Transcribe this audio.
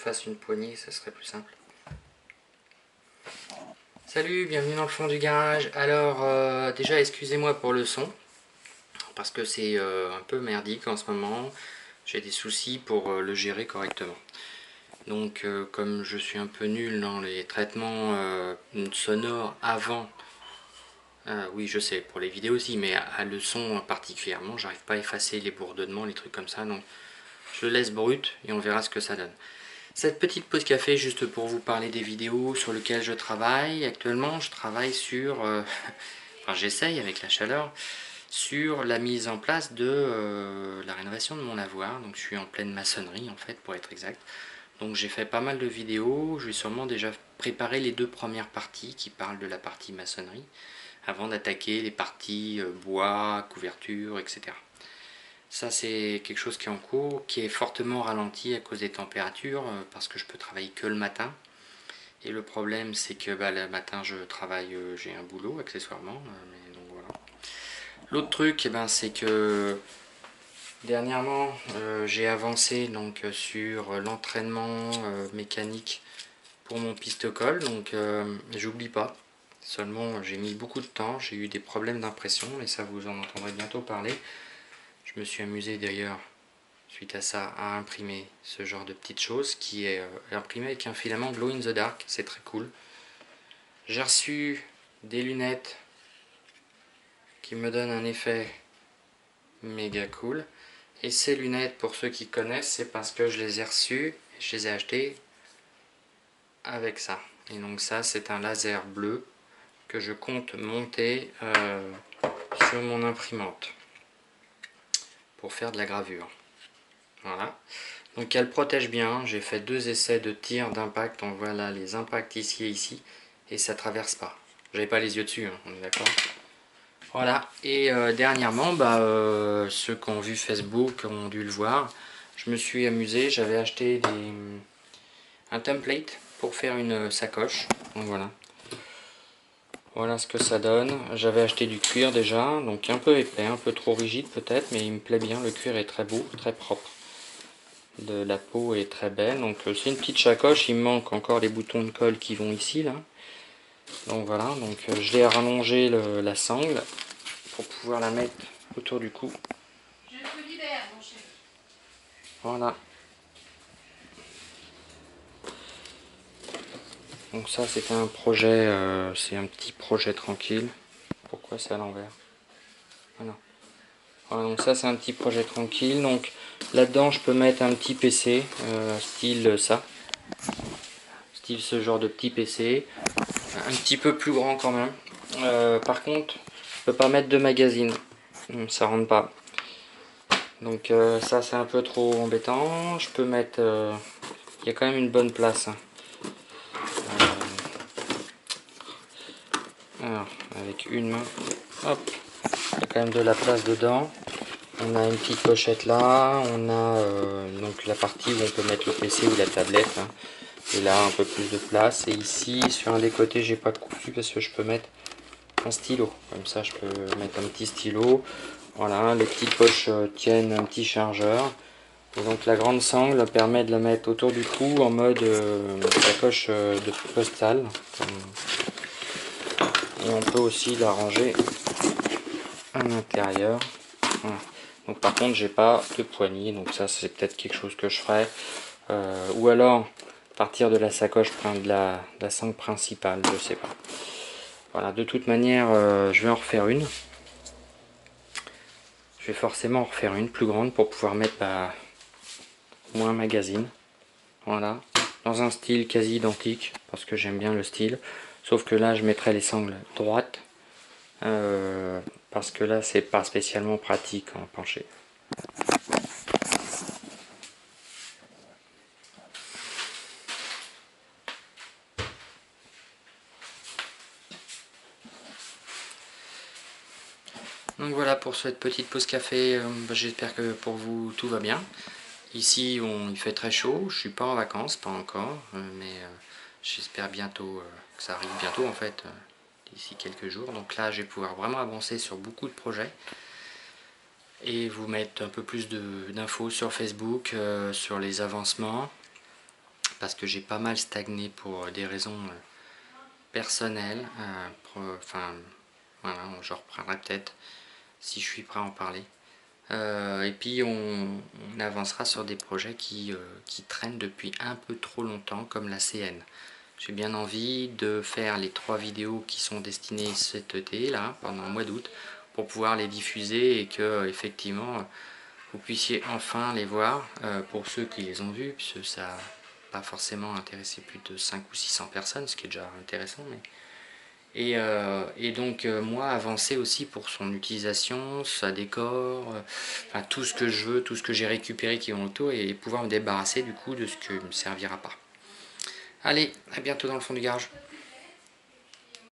fasse une poignée, ça serait plus simple. Salut, bienvenue dans le fond du garage. Alors déjà excusez-moi pour le son, parce que c'est un peu merdique en ce moment. J'ai des soucis pour le gérer correctement. Donc comme je suis un peu nul dans les traitements sonores avant, oui je sais, pour les vidéos aussi, mais à le son particulièrement, j'arrive pas à effacer les bourdonnements, les trucs comme ça, donc je le laisse brut et on verra ce que ça donne. Cette petite pause café juste pour vous parler des vidéos sur lesquelles je travaille. Actuellement je travaille sur, enfin j'essaye avec la chaleur, sur la mise en place de la rénovation de mon lavoir. Donc je suis en pleine maçonnerie en fait pour être exact. Donc j'ai fait pas mal de vidéos, je vais sûrement déjà préparer les deux premières parties qui parlent de la partie maçonnerie avant d'attaquer les parties bois, couverture, etc. Ça c'est quelque chose qui est en cours, qui est fortement ralenti à cause des températures, parce que je peux travailler que le matin. Et le problème c'est que le matin je travaille, j'ai un boulot accessoirement, mais donc voilà. L'autre truc, c'est que dernièrement j'ai avancé donc, sur l'entraînement mécanique pour mon pistocole, donc j'oublie pas. Seulement j'ai mis beaucoup de temps, j'ai eu des problèmes d'impression, mais ça vous en entendrez bientôt parler. Je me suis amusé d'ailleurs, suite à ça, à imprimer ce genre de petites choses qui est imprimé avec un filament glow in the dark, c'est très cool. J'ai reçu des lunettes qui me donnent un effet méga cool. Et ces lunettes, pour ceux qui connaissent, c'est parce que je les ai reçues et je les ai achetées avec ça. Et donc ça, c'est un laser bleu que je compte monter sur mon imprimante pour faire de la gravure. Voilà. Donc elle protège bien. J'ai fait 2 essais de tir d'impact. On voit là les impacts ici et ici. Et ça traverse pas. J'avais pas les yeux dessus, hein, on est d'accord. Voilà. Et dernièrement, ceux qui ont vu Facebook ont dû le voir. Je me suis amusé. J'avais acheté un template pour faire une sacoche. Donc voilà. Voilà ce que ça donne. J'avais acheté du cuir déjà, donc un peu épais, un peu trop rigide peut-être, mais il me plaît bien. Le cuir est très beau, très propre. La peau est très belle, donc c'est une petite sacoche. Il me manque encore les boutons de colle qui vont ici là. Donc voilà, donc je l'ai rallongé la sangle pour pouvoir la mettre autour du cou. Je te libère, mon chéri. Voilà. Donc ça c'était un projet, c'est un petit projet tranquille. Pourquoi c'est à l'envers? Voilà. Voilà, donc ça c'est un petit projet tranquille. Donc là-dedans je peux mettre un petit PC, style ça. Style ce genre de petit PC. Un petit peu plus grand quand même. Par contre, je peux pas mettre de magazine. Ça rentre pas. Donc ça c'est un peu trop embêtant. Je peux mettre... il y a quand même une bonne place. Alors, avec une main. Hop. Il y a quand même de la place dedans. On a une petite pochette là. On a donc la partie où on peut mettre le PC ou la tablette. Hein. Et là un peu plus de place. Et ici sur un des côtés j'ai pas cousu parce que je peux mettre un stylo. Comme ça je peux mettre un petit stylo. Voilà, les petites poches tiennent un petit chargeur. Et donc la grande sangle permet de la mettre autour du cou en mode sacoche de postale. Et on peut aussi la ranger à l'intérieur. Voilà. Donc par contre j'ai pas de poignée, donc ça c'est peut-être quelque chose que je ferai. Ou alors partir de la sacoche de la sangle principale, je sais pas. Voilà, de toute manière je vais en refaire une. Je vais forcément en refaire une plus grande pour pouvoir mettre moins un magazine. Voilà, dans un style quasi identique parce que j'aime bien le style. Sauf que là je mettrai les sangles droites parce que là c'est pas spécialement pratique en penché. Donc voilà pour cette petite pause café, j'espère que pour vous tout va bien. Ici il fait très chaud, je suis pas en vacances, pas encore, mais j'espère bientôt que ça arrive bientôt en fait, d'ici quelques jours. Donc là je vais pouvoir vraiment avancer sur beaucoup de projets et vous mettre un peu plus d'infos sur Facebook, sur les avancements. parce que j'ai pas mal stagné pour des raisons personnelles. Enfin, voilà, je reprendrai peut-être si je suis prêt à en parler. Et puis on avancera sur des projets qui traînent depuis un peu trop longtemps, comme la CN. J'ai bien envie de faire les 3 vidéos qui sont destinées cet été, là, pendant le mois d'août, pour pouvoir les diffuser et que, effectivement, vous puissiez enfin les voir, pour ceux qui les ont vus, puisque ça n'a pas forcément intéressé plus de 500 ou 600 personnes, ce qui est déjà intéressant. Et donc, moi, avancer aussi pour son utilisation, sa décor, enfin, tout ce que je veux, tout ce que j'ai récupéré qui est autour, et pouvoir me débarrasser du coup de ce qui ne me servira pas. Allez, à bientôt dans le fond du garage.